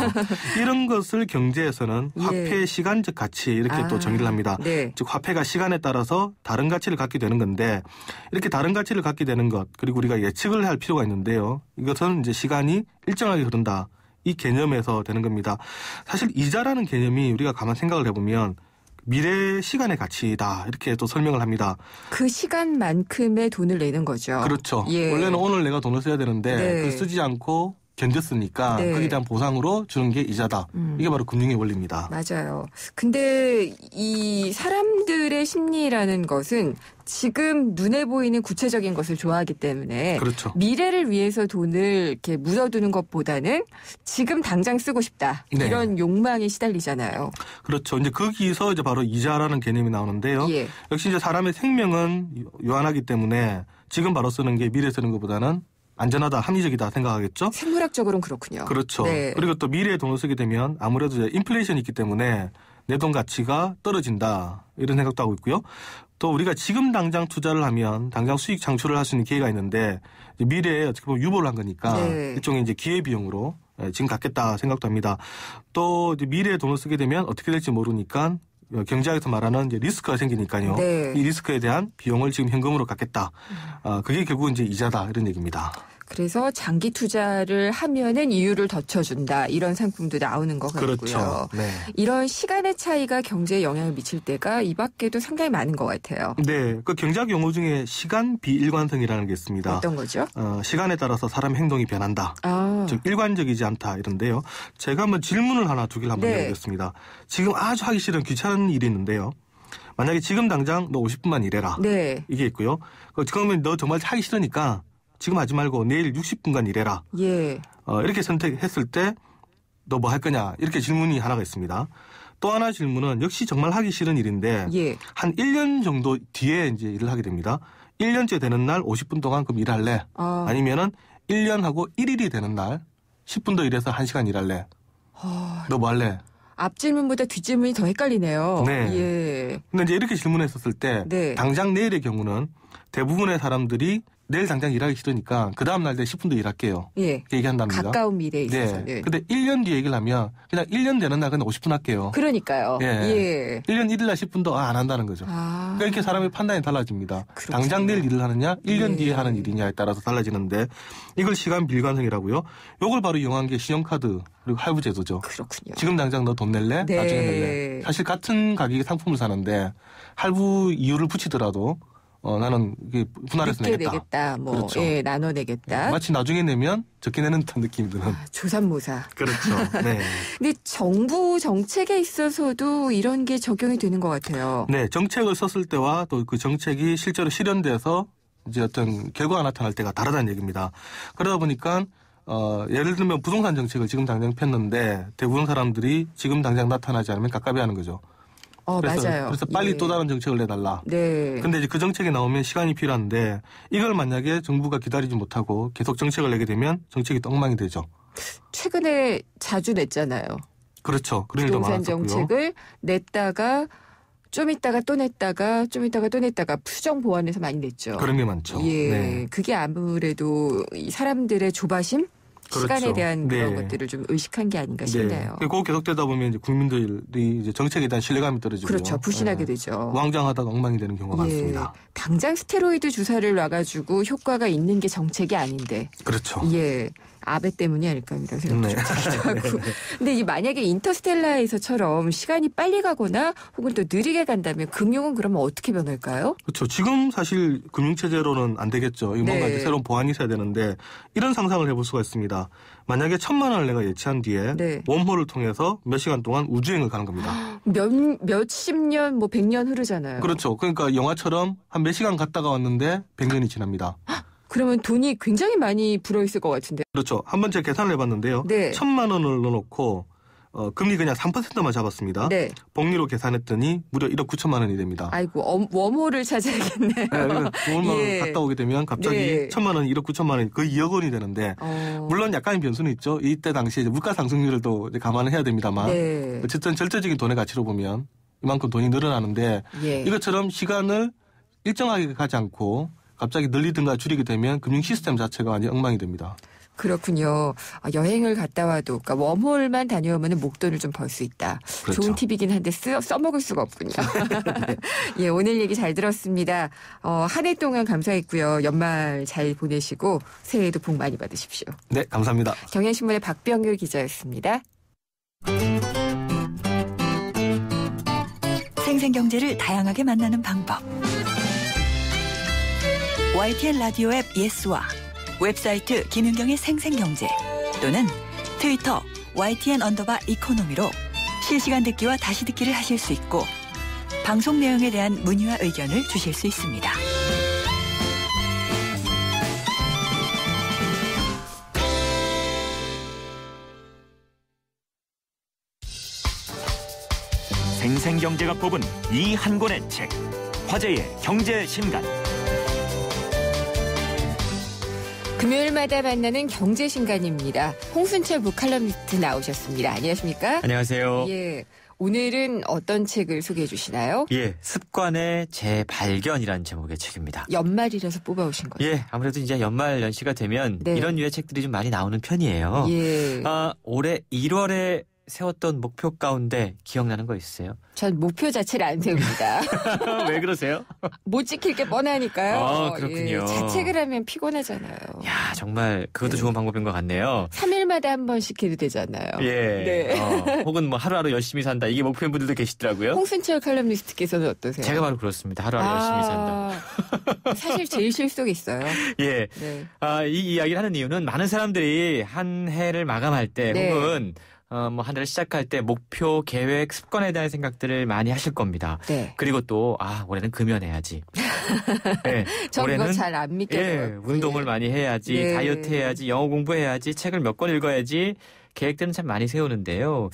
이런 것을 경제에서는 화폐의 시간적 가치 이렇게 또 정의를 합니다. 네. 즉 화폐가 시간에 따라서 다른 가치를 갖게 되는 건데 이렇게 다른 가치를 갖게 되는 것 그리고 우리가 예측을 할 필요가 있는데요. 이것은 이제 시간이 일정하게 흐른다. 이 개념에서 되는 겁니다. 사실 이자라는 개념이 우리가 가만 생각을 해보면 미래 시간의 가치다 이렇게 또 설명을 합니다. 그 시간만큼의 돈을 내는 거죠. 그렇죠. 예. 원래는 오늘 내가 돈을 써야 되는데 네. 그걸 쓰지 않고 견뎠으니까 네. 거기에 대한 보상으로 주는 게 이자다. 이게 바로 금융의 원리입니다. 맞아요. 근데 이 사람들의 심리라는 것은 지금 눈에 보이는 구체적인 것을 좋아하기 때문에 그렇죠. 미래를 위해서 돈을 이렇게 묻어두는 것보다는 지금 당장 쓰고 싶다. 네. 이런 욕망에 시달리잖아요. 그렇죠. 이제 거기서 이제 바로 이자라는 개념이 나오는데요. 예. 역시 이제 사람의 생명은 요한하기 때문에 지금 바로 쓰는 게 미래 쓰는 것보다는 안전하다, 합리적이다 생각하겠죠? 생물학적으로는 그렇군요. 그렇죠. 네. 그리고 또 미래에 돈을 쓰게 되면 아무래도 이제 인플레이션이 있기 때문에 내 돈 가치가 떨어진다. 이런 생각도 하고 있고요. 또 우리가 지금 당장 투자를 하면 당장 수익 창출을 할 수 있는 기회가 있는데 미래에 어떻게 보면 유보를 한 거니까 네. 일종의 이제 기회비용으로 지금 갖겠다 생각도 합니다. 또 이제 미래에 돈을 쓰게 되면 어떻게 될지 모르니까 경제학에서 말하는 이제 리스크가 생기니까요. 네. 이 리스크에 대한 비용을 지금 현금으로 갖겠다. 그게 결국은 이제 이자다 이런 얘기입니다. 그래서 장기 투자를 하면은 이율을 더 쳐준다. 이런 상품도 나오는 것 같고요. 그렇죠. 네. 이런 시간의 차이가 경제에 영향을 미칠 때가 이 밖에도 상당히 많은 것 같아요. 네. 그 경제학 용어 중에 시간 비일관성이라는 게 있습니다. 어떤 거죠? 시간에 따라서 사람 행동이 변한다. 즉 일관적이지 않다 이런데요. 제가 한번 질문을 하나 두 개를 한번 해보겠습니다. 지금 아주 하기 싫은 귀찮은 일이 있는데요. 만약에 지금 당장 너 50분만 일해라. 네. 이게 있고요. 그러면 너 정말 하기 싫으니까 지금 하지 말고 내일 60분간 일해라. 예. 이렇게 선택했을 때 너 뭐 할 거냐 이렇게 질문이 하나가 있습니다. 또 하나 질문은 역시 정말 하기 싫은 일인데 한 1년 정도 뒤에 이제 일을 하게 됩니다. 1년째 되는 날 50분 동안 그럼 일할래? 아니면은 1년하고 1일이 되는 날 10분 더 일해서 1시간 일할래? 너 뭐 할래? 앞 질문보다 뒷 질문이 더 헷갈리네요. 네. 예. 근데 이제 이렇게 질문했었을 때 당장 내일의 경우는 대부분의 사람들이 내일 당장 일하기 싫으니까 그 다음 날 10분 더 일할게요. 예. 이렇게 얘기한답니다. 가까운 미래에 있어서. 네. 근데 1년 뒤에 얘기를 하면 그냥 1년 되는 날 그냥 50분 할게요. 그러니까요. 예. 1년 1일 날 10분 더 안 한다는 거죠. 그러니까 이렇게 사람의 판단이 달라집니다. 그렇군요. 당장 내일 일을 하느냐 1년 뒤에 하는 일이냐에 따라서 달라지는데 이걸 시간 비일관성이라고요. 이걸 바로 이용한 게 신용카드 그리고 할부제도죠. 그렇군요. 지금 당장 너 돈 낼래? 네. 나중에 낼래? 사실 같은 가격의 상품을 사는데 할부 이유를 붙이더라도 나는 이게 분할해서 늦게 내겠다. 내겠다. 뭐 그렇죠. 예, 나눠 내겠다. 마치 나중에 내면 적게 내는 듯한 느낌이 드는. 조삼모사. 그렇죠. 네. 근데 정부 정책에 있어서도 이런 게 적용이 되는 것 같아요. 네, 정책을 썼을 때와 또 그 정책이 실제로 실현돼서 이제 어떤 결과가 나타날 때가 다르다는 얘기입니다. 그러다 보니까 예를 들면 부동산 정책을 지금 당장 폈는데 대부분 사람들이 지금 당장 나타나지 않으면 깝깝해하는 거죠. 맞아요. 그래서 빨리 또 다른 정책을 내달라. 네. 근데 이제 그 정책이 나오면 시간이 필요한데 이걸 만약에 정부가 기다리지 못하고 계속 정책을 내게 되면 정책이 또 엉망이 되죠. 최근에 자주 냈잖아요. 그렇죠. 그런 일도 부동산 많았었고요. 정책을 냈다가 좀 있다가 또 냈다가 좀 있다가 또 냈다가 수정 보완해서 많이 냈죠. 그런 게 많죠. 예. 네. 그게 아무래도 이 사람들의 조바심 시간에 그렇죠. 대한 그런 네. 것들을 좀 의식한 게 아닌가 싶네요. 그거 계속되다 보면 이제 국민들이 이제 정책에 대한 신뢰감이 떨어지고 그렇죠. 불신하게 되죠. 왕장하다가 엉망이 되는 경우가 많습니다. 당장 스테로이드 주사를 놔가지고 효과가 있는 게 정책이 아닌데. 그렇죠. 예. 아베 때문이 아닐까 이런 생각도 좀 들기도 하고. 근데 이 만약에 인터스텔라에서처럼 시간이 빨리 가거나 혹은 또 느리게 간다면 금융은 그러면 어떻게 변할까요? 그렇죠. 지금 사실 금융체제로는 안 되겠죠. 이거 뭔가 이제 새로운 보완이 있어야 되는데 이런 상상을 해볼 수가 있습니다. 만약에 1,000만 원을 내가 예치한 뒤에 웜홀을 통해서 몇 시간 동안 우주여행을 가는 겁니다. 몇십 년, 뭐 100년 흐르잖아요. 그렇죠. 그러니까 영화처럼 한 몇 시간 갔다가 왔는데 100년이 지납니다. 그러면 돈이 굉장히 많이 불어있을 것 같은데. 그렇죠. 한번 제가 계산을 해봤는데요. 1,000만 원을 넣어놓고 금리 그냥 3%만 잡았습니다. 복리로 계산했더니 무려 1억 9천만 원이 됩니다. 아이고 웜홀을 찾아야겠네요. 웜홀 갔다 오게 되면 갑자기 1,000만 원, 1억 9천만 원이 거의 2억 원이 되는데 물론 약간의 변수는 있죠. 이때 당시에 물가 상승률을 또 감안을 해야 됩니다만 어쨌든 절대적인 돈의 가치로 보면 이만큼 돈이 늘어나는데 이것처럼 시간을 일정하게 가지 않고 갑자기 늘리든가 줄이게 되면 금융 시스템 자체가 완전히 엉망이 됩니다. 그렇군요. 여행을 갔다 와도 그러니까 웜홀만 다녀오면 목돈을 좀 벌 수 있다. 그렇죠. 좋은 팁이긴 한데 써먹을 수가 없군요. 예, 오늘 얘기 잘 들었습니다. 한 해 동안 감사했고요. 연말 잘 보내시고 새해에도 복 많이 받으십시오. 네, 감사합니다. 경향신문의 박병규 기자였습니다. 생생경제를 다양하게 만나는 방법. YTN 라디오 앱 예스와 웹사이트 김윤경의 생생경제 또는 트위터 YTN_이코노미로 실시간 듣기와 다시 듣기를 하실 수 있고 방송 내용에 대한 문의와 의견을 주실 수 있습니다. 생생경제가 뽑은 이 한 권의 책, 화제의 경제신간. 금요일마다 만나는 경제신간입니다. 홍순철 북칼럼니스트 나오셨습니다. 안녕하십니까? 안녕하세요. 예, 오늘은 어떤 책을 소개해 주시나요? 예, 습관의 재발견이라는 제목의 책입니다. 연말이라서 뽑아오신 거죠? 예, 아무래도 이제 연말 연시가 되면 이런 류의 책들이 좀 많이 나오는 편이에요. 예. 올해 1월에 세웠던 목표 가운데 기억나는 거 있으세요? 전 목표 자체를 안 세웁니다. 왜 그러세요? 못 지킬 게 뻔하니까요. 그렇군요. 예, 자책을 하면 피곤하잖아요. 야, 정말 그것도 좋은 방법인 것 같네요. 3일마다 한 번씩 해도 되잖아요. 예. 혹은 뭐 하루하루 열심히 산다. 이게 목표인 분들도 계시더라고요. 홍순철 칼럼니스트께서는 어떠세요? 제가 바로 그렇습니다. 하루하루 열심히 산다. 사실 제일 실속 있어요. 예. 이 이야기를 하는 이유는 많은 사람들이 한 해를 마감할 때 혹은 뭐 한 해를 시작할 때 목표, 계획, 습관에 대한 생각들을 많이 하실 겁니다. 그리고 또 올해는 금연해야지. 네. 저 그거 잘 안 믿겨요. 운동을 많이 해야지. 다이어트 해야지. 영어 공부해야지. 책을 몇 권 읽어야지. 계획들은 참 많이 세우는데요.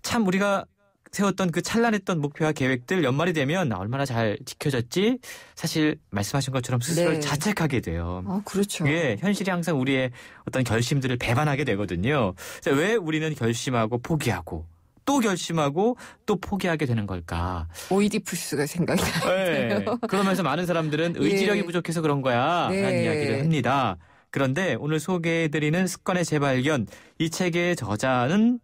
참 우리가 세웠던 그 찬란했던 목표와 계획들 연말이 되면 얼마나 잘 지켜졌지? 사실 말씀하신 것처럼 스스로를 자책하게 돼요. 그렇죠. 예, 현실이 항상 우리의 어떤 결심들을 배반하게 되거든요. 그래서 왜 우리는 결심하고 포기하고 또 결심하고 또 포기하게 되는 걸까? 오이디푸스가 생각이 나요. 네. 그러면서 많은 사람들은 의지력이 부족해서 그런 거야 라는 이야기를 합니다. 그런데 오늘 소개해드리는 습관의 재발견, 이 책의 저자는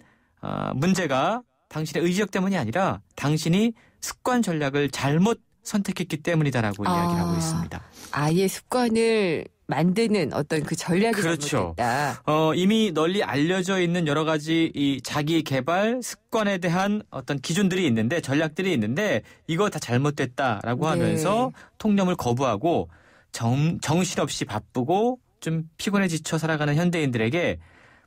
문제가 당신의 의지력 때문이 아니라 당신이 습관 전략을 잘못 선택했기 때문이다라고 이야기를 하고 있습니다. 아예 습관을 만드는 어떤 그 전략이 그렇죠. 잘못됐다. 이미 널리 알려져 있는 여러 가지 이 자기 개발 습관에 대한 어떤 기준들이 있는데 전략들이 있는데 이거 다 잘못됐다라고 하면서 통념을 거부하고 정신없이 바쁘고 좀 피곤해 지쳐 살아가는 현대인들에게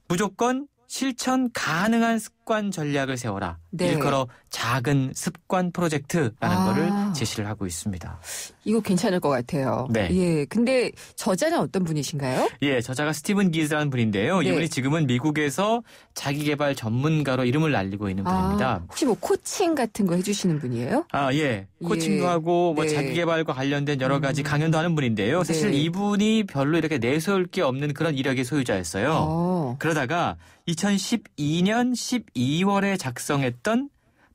무조건 실천 가능한 습관 전략을 세워라. 일컬어 작은 습관 프로젝트라는 거를 제시를 하고 있습니다. 이거 괜찮을 것 같아요. 네. 예. 근데 저자는 어떤 분이신가요? 예, 저자가 스티븐 기즈라는 분인데요. 이분이 지금은 미국에서 자기개발 전문가로 이름을 날리고 있는 분입니다. 혹시 뭐 코칭 같은 거 해주시는 분이에요? 예. 코칭도 하고 뭐 자기개발과 관련된 여러 가지 강연도 하는 분인데요. 사실 이분이 별로 이렇게 내세울 게 없는 그런 이력의 소유자였어요. 그러다가 2012년 12월에 작성했던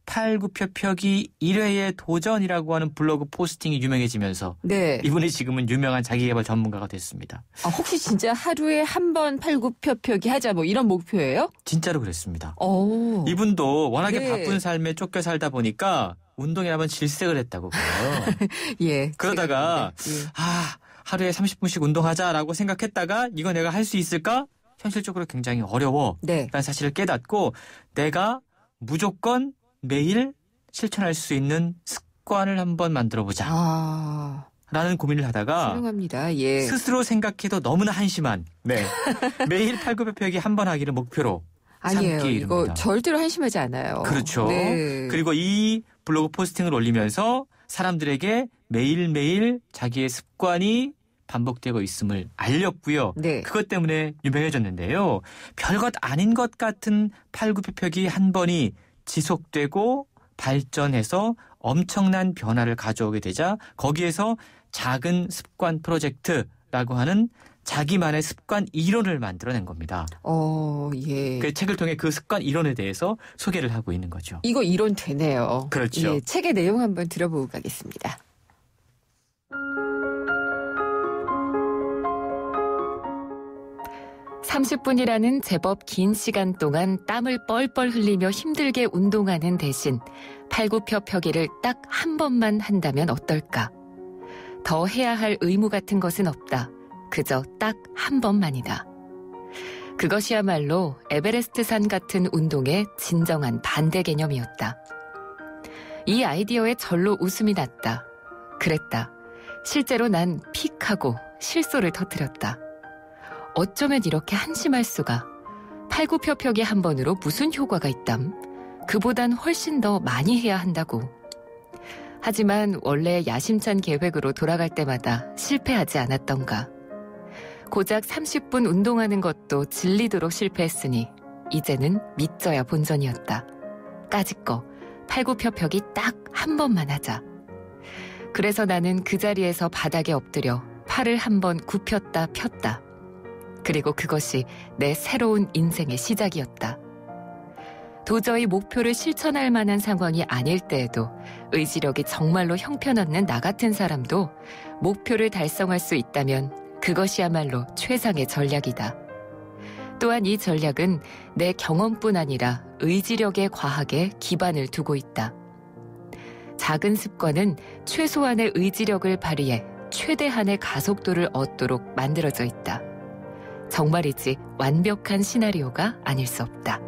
팔굽혀펴기 1회의 도전이라고 하는 블로그 포스팅이 유명해지면서 네. 이분이 지금은 유명한 자기개발 전문가가 됐습니다. 혹시 진짜 하루에 한 번 팔굽혀펴기 하자 뭐 이런 목표예요? 진짜로 그랬습니다. 오. 이분도 워낙에 네. 바쁜 삶에 쫓겨 살다 보니까 운동이라면 질색을 했다고 그래요. 예. 그러다가 예. 하루에 30분씩 운동하자라고 생각했다가 이거 내가 할 수 있을까? 현실적으로 굉장히 어려워. 네. 라는 사실을 깨닫고 내가 무조건 매일 실천할 수 있는 습관을 한번 만들어보자. 라는 고민을 하다가 훌륭합니다. 예. 스스로 생각해도 너무나 한심한 매일 팔굽혀펴기 한 번 하기를 목표로 아니에요. 삼기 이거 이릅니다. 절대로 한심하지 않아요. 그렇죠. 네. 그리고 이 블로그 포스팅을 올리면서 사람들에게 매일매일 자기의 습관이 반복되고 있음을 알렸고요. 네. 그것 때문에 유명해졌는데요. 별것 아닌 것 같은 팔굽혀펴기 한 번이 지속되고 발전해서 엄청난 변화를 가져오게 되자 거기에서 작은 습관 프로젝트라고 하는 자기만의 습관 이론을 만들어낸 겁니다. 예. 그 책을 통해 그 습관 이론에 대해서 소개를 하고 있는 거죠. 이거 이론 되네요. 그렇죠. 예, 책의 내용 한번 들어보고 가겠습니다. (30분이라는) 제법 긴 시간 동안 땀을 뻘뻘 흘리며 힘들게 운동하는 대신 팔굽혀펴기를 딱 한 번만 한다면 어떨까? 더 해야 할 의무 같은 것은 없다. 그저 딱 한 번만이다. 그것이야말로 에베레스트산 같은 운동의 진정한 반대 개념이었다. 이 아이디어에 절로 웃음이 났다. 그랬다. 실제로 난 픽하고 실소를 터뜨렸다. 어쩌면 이렇게 한심할 수가. 팔굽혀펴기 한 번으로 무슨 효과가 있담? 그보단 훨씬 더 많이 해야 한다고. 하지만 원래 야심찬 계획으로 돌아갈 때마다 실패하지 않았던가. 고작 30분 운동하는 것도 질리도록 실패했으니 이제는 믿져야 본전이었다. 까짓거 팔굽혀펴기 딱 한 번만 하자. 그래서 나는 그 자리에서 바닥에 엎드려 팔을 한 번 굽혔다 폈다. 그리고 그것이 내 새로운 인생의 시작이었다. 도저히 목표를 실천할 만한 상황이 아닐 때에도 의지력이 정말로 형편없는 나 같은 사람도 목표를 달성할 수 있다면 그것이야말로 최상의 전략이다. 또한 이 전략은 내 경험뿐 아니라 의지력에 과하게 기반을 두고 있다. 작은 습관은 최소한의 의지력을 발휘해 최대한의 가속도를 얻도록 만들어져 있다. 정말이지 완벽한 시나리오가 아닐 수 없다.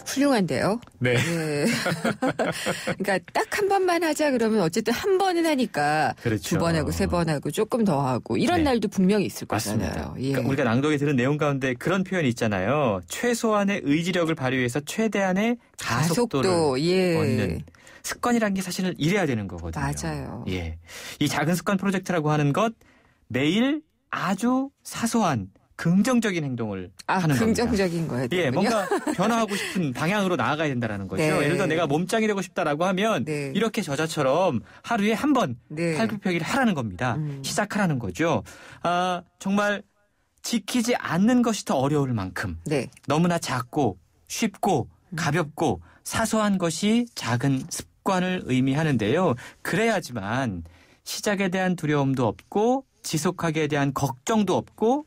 훌륭한데요. 네. 예. 그러니까 딱 한 번만 하자 그러면 어쨌든 한 번은 하니까 그렇죠. 두 번 하고 세 번 하고 조금 더 하고 이런 날도 분명히 있을 거잖아요. 맞습니다. 예. 그러니까 우리가 낭독에 들은 내용 가운데 그런 표현이 있잖아요. 최소한의 의지력을 발휘해서 최대한의 가속도를 얻는 습관이라는 게 사실은 이래야 되는 거거든요. 맞아요. 예. 이 작은 습관 프로젝트라고 하는 것 매일 아주 사소한 긍정적인 행동을 하는 겁니다. 긍정적인 거예요. 예, 뭔가 변화하고 싶은 방향으로 나아가야 된다는 거죠. 네. 예를 들어 내가 몸짱이 되고 싶다라고 하면 이렇게 저자처럼 하루에 한 번 팔굽혀펴기를 하라는 겁니다. 시작하라는 거죠. 정말 지키지 않는 것이 더 어려울 만큼 너무나 작고 쉽고 가볍고 사소한 것이 작은 습관을 의미하는데요. 그래야지만 시작에 대한 두려움도 없고 지속하기에 대한 걱정도 없고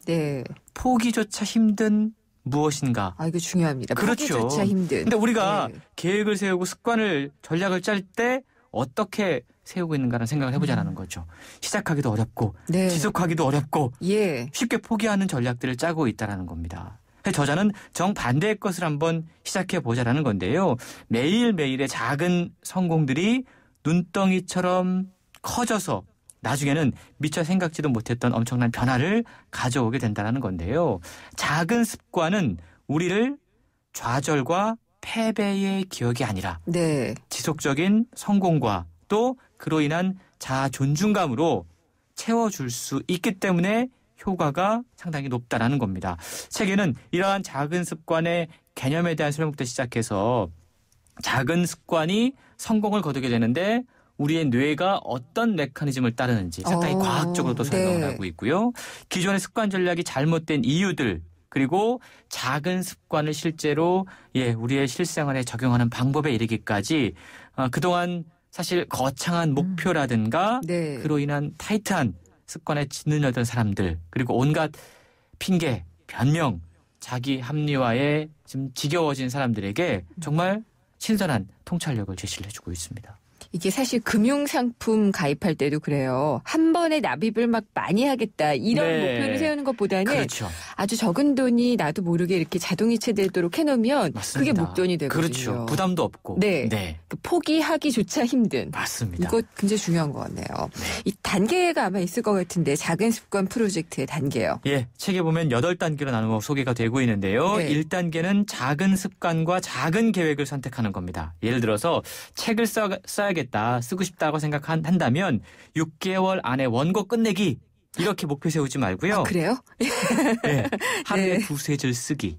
포기조차 힘든 무엇인가. 이거 중요합니다. 그렇죠. 포기조차 힘든. 근데 우리가 계획을 세우고 습관을 전략을 짤 때 어떻게 세우고 있는가라는 생각을 해보자는 거죠. 시작하기도 어렵고 지속하기도 어렵고 쉽게 포기하는 전략들을 짜고 있다는 겁니다. 저자는 정반대의 것을 한번 시작해보자라는 건데요. 매일매일의 작은 성공들이 눈덩이처럼 커져서 나중에는 미처 생각지도 못했던 엄청난 변화를 가져오게 된다는 건데요. 작은 습관은 우리를 좌절과 패배의 기억이 아니라 지속적인 성공과 또 그로 인한 자아 존중감으로 채워줄 수 있기 때문에 효과가 상당히 높다라는 겁니다. 책에는 이러한 작은 습관의 개념에 대한 설명부터 시작해서 작은 습관이 성공을 거두게 되는데 우리의 뇌가 어떤 메커니즘을 따르는지 상당히 과학적으로도 설명을 하고 있고요. 기존의 습관 전략이 잘못된 이유들 그리고 작은 습관을 실제로 우리의 실생활에 적용하는 방법에 이르기까지 그동안 사실 거창한 목표라든가 그로 인한 타이트한 습관에 짓눌렸던 사람들 그리고 온갖 핑계, 변명, 자기 합리화에 좀 지겨워진 사람들에게 정말 신선한 통찰력을 제시를 해주고 있습니다. 이게 사실 금융상품 가입할 때도 그래요. 한 번에 납입을 막 많이 하겠다 이런 목표를 세우는 것보다는 그렇죠. 아주 적은 돈이 나도 모르게 이렇게 자동이체 되도록 해놓으면 맞습니다. 그게 목돈이 되거든요. 그렇죠. 부담도 없고. 그 포기하기조차 힘든. 맞습니다. 이거 굉장히 중요한 것 같네요. 이 단계가 아마 있을 것 같은데 작은 습관 프로젝트의 단계요. 책에 보면 8단계로 나누어 소개가 되고 있는데요. 1단계는 작은 습관과 작은 계획을 선택하는 겁니다. 예를 들어서 책을 써야겠다. 쓰고 싶다고 생각한다면 6개월 안에 원고 끝내기 이렇게 목표 세우지 말고요. 그래요? 하루에 2-3줄 쓰기.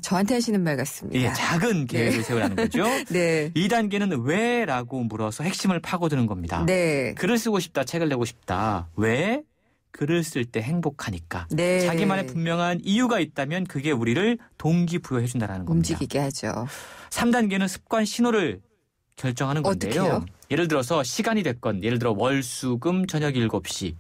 저한테 하시는 말 같습니다. 작은 계획을 세우라는 거죠. 2단계는 왜라고 물어서 핵심을 파고드는 겁니다. 글을 쓰고 싶다, 책을 내고 싶다. 왜? 글을 쓸 때 행복하니까. 자기만의 분명한 이유가 있다면 그게 우리를 동기부여해준다는 겁니다. 움직이게 하죠. 3단계는 습관 신호를 결정하는 건데요. 어떡해요? 예를 들어서 시간이 됐건 예를 들어 월수금 저녁 7시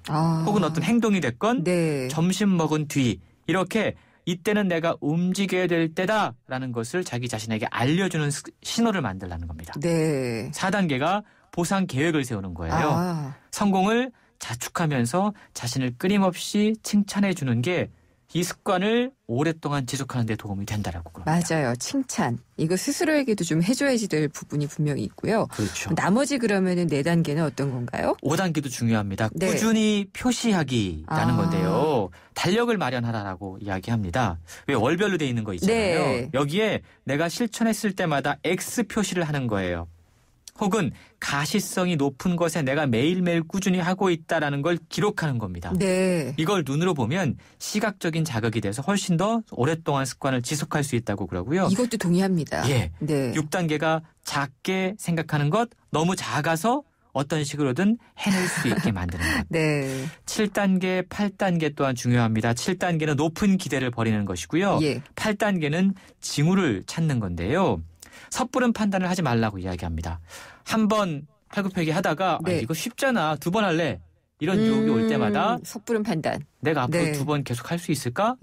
혹은 어떤 행동이 됐건 점심 먹은 뒤 이렇게 이때는 내가 움직여야 될 때다라는 것을 자기 자신에게 알려주는 신호를 만들라는 겁니다. 4단계가 보상 계획을 세우는 거예요. 성공을 자축하면서 자신을 끊임없이 칭찬해 주는 게 이 습관을 오랫동안 지속하는 데 도움이 된다라고 그럽니다. 맞아요. 칭찬. 이거 스스로에게도 좀 해줘야지 될 부분이 분명히 있고요. 그렇죠. 나머지 그러면은 4단계는 어떤 건가요? 5단계도 중요합니다. 꾸준히 표시하기라는 건데요. 달력을 마련하라라고 이야기합니다. 왜 월별로 돼 있는 거 있잖아요. 여기에 내가 실천했을 때마다 X 표시를 하는 거예요. 혹은 가시성이 높은 것에 내가 매일매일 꾸준히 하고 있다라는 걸 기록하는 겁니다. 이걸 눈으로 보면 시각적인 자극이 돼서 훨씬 더 오랫동안 습관을 지속할 수 있다고 그러고요. 이것도 동의합니다. 6단계가 작게 생각하는 것, 너무 작아서 어떤 식으로든 해낼 수 있게 만드는 것. 7단계, 8단계 또한 중요합니다. 7단계는 높은 기대를 버리는 것이고요. 8단계는 징후를 찾는 건데요. 섣부른 판단을 하지 말라고 이야기합니다. 한 번 팔굽혀펴기 하다가 이거 쉽잖아. 2번 할래. 이런 유혹이 올 때마다 섣부른 판단. 내가 앞으로 2번 계속 할 수 있을까?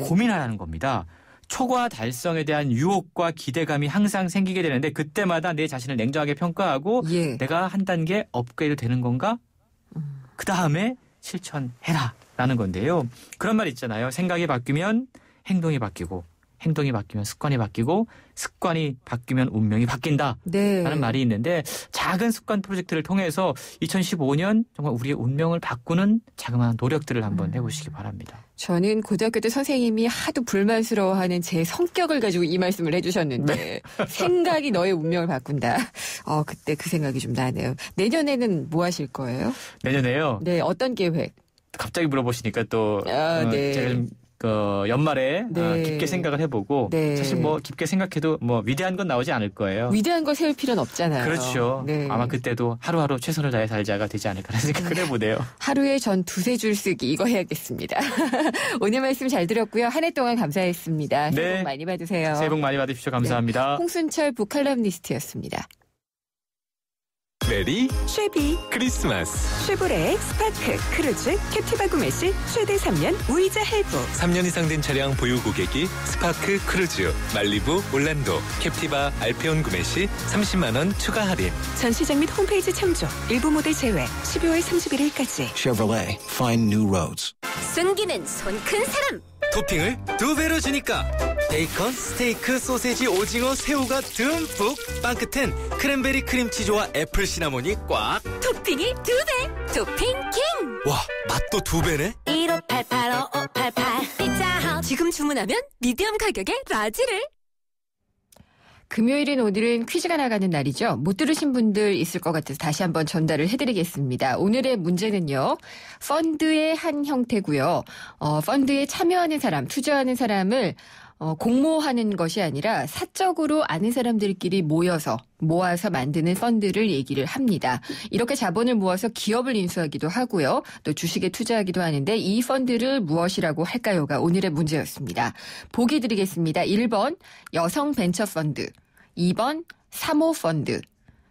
고민하라는 겁니다. 초과 달성에 대한 유혹과 기대감이 항상 생기게 되는데 그때마다 내 자신을 냉정하게 평가하고 내가 한 단계 업그레이드 되는 건가? 그 다음에 실천해라 라는 건데요. 그런 말 있잖아요. 생각이 바뀌면 행동이 바뀌고 행동이 바뀌면 습관이 바뀌고 습관이 바뀌면 운명이 바뀐다 라는 말이 있는데 작은 습관 프로젝트를 통해서 2015년 정말 우리의 운명을 바꾸는 자그마한 노력들을 한번 해보시기 바랍니다. 저는 고등학교 때 선생님이 하도 불만스러워하는 제 성격을 가지고 이 말씀을 해주셨는데 생각이 너의 운명을 바꾼다. 그때 그 생각이 좀 나네요. 내년에는 뭐 하실 거예요? 내년에요? 어떤 계획? 갑자기 물어보시니까 또 제가 좀 연말에 깊게 생각을 해보고 사실 뭐 깊게 생각해도 뭐 위대한 건 나오지 않을 거예요. 위대한 거 세울 필요는 없잖아요. 그렇죠. 아마 그때도 하루하루 최선을 다해 살자가 되지 않을까라는 생각을 해보네요. 하루에 전 2-3줄 쓰기 이거 해야겠습니다. 오늘 말씀 잘 들었고요. 한 해 동안 감사했습니다. 새해 복 많이 받으세요. 새해 복 많이 받으십시오. 감사합니다. 홍순철 북칼럼니스트였습니다. 메리 쉐비 크리스마스 쉐보레 스파크 크루즈 캡티바 구매 시 최대 3년 무이자 할부 3년 이상 된 차량 보유 고객이 스파크 크루즈 말리부 올란도 캡티바 알페온 구매 시 30만 원 추가 할인 전시장 및 홈페이지 참조 일부 모델 제외 12월 31일까지 Chevrolet Find New Roads 승기는 손 큰 사람 토핑을 2배로 주니까 베이컨, 스테이크, 소세지, 오징어, 새우가 듬뿍 빵 끝엔 크랜베리 크림치즈와 애플 시나몬이 꽉 토핑이 2배 토핑 킹 와 맛도 2배네 1588-5588 피자헛 지금 주문하면 미디엄 가격에 라지를 금요일인 오늘은 퀴즈가 나가는 날이죠. 못 들으신 분들 있을 것 같아서 다시 한번 전달을 해드리겠습니다. 오늘의 문제는요. 펀드의 한 형태고요. 펀드에 참여하는 사람, 투자하는 사람을 공모하는 것이 아니라 사적으로 아는 사람들끼리 모아서 만드는 펀드를 얘기를 합니다. 이렇게 자본을 모아서 기업을 인수하기도 하고요. 또 주식에 투자하기도 하는데 이 펀드를 무엇이라고 할까요가 오늘의 문제였습니다. 보기 드리겠습니다. 1번 여성 벤처 펀드, 2번 사모펀드,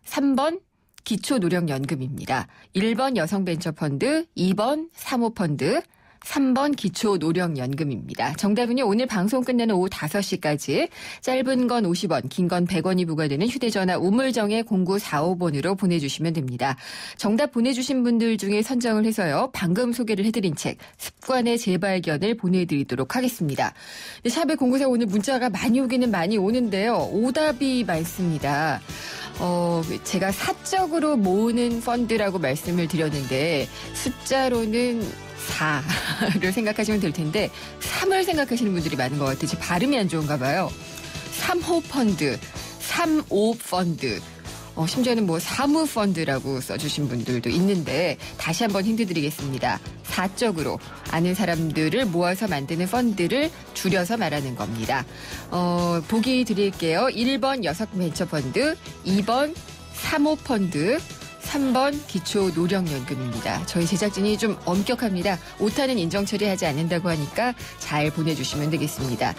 3번 기초노령연금입니다. 1번 여성벤처펀드, 2번 사모펀드, 3번 기초노령연금입니다. 정답은요. 오늘 방송 끝나는 오후 5시까지 짧은 건 50원, 긴 건 100원이 부과되는 휴대전화 우물정의 0945번으로 보내주시면 됩니다. 정답 보내주신 분들 중에 선정을 해서요. 방금 소개를 해드린 책 습관의 재발견을 보내드리도록 하겠습니다. 샵의 0945 오늘 문자가 많이 오기는 많이 오는데요. 오답이 많습니다. 제가 사적으로 모으는 펀드라고 말씀을 드렸는데 숫자로는 4를 생각하시면 될 텐데 3을 생각하시는 분들이 많은 것 같아요. 제 발음이 안 좋은가 봐요. 3호 펀드, 3오 펀드, 심지어는 사무펀드라고 써주신 분들도 있는데 다시 한번 힌트 드리겠습니다. 사적으로 아는 사람들을 모아서 만드는 펀드를 줄여서 말하는 겁니다. 보기 드릴게요. 1번 여성벤처펀드, 2번 사모펀드, 3번 기초노령연금입니다. 저희 제작진이 좀 엄격합니다. 오타는 인정 처리하지 않는다고 하니까 잘 보내주시면 되겠습니다.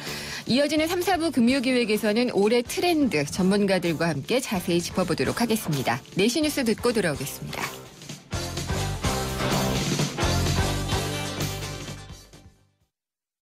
이어지는 3, 4부 금요기획에서는 올해 트렌드 전문가들과 함께 자세히 짚어보도록 하겠습니다. 내시 뉴스 듣고 돌아오겠습니다.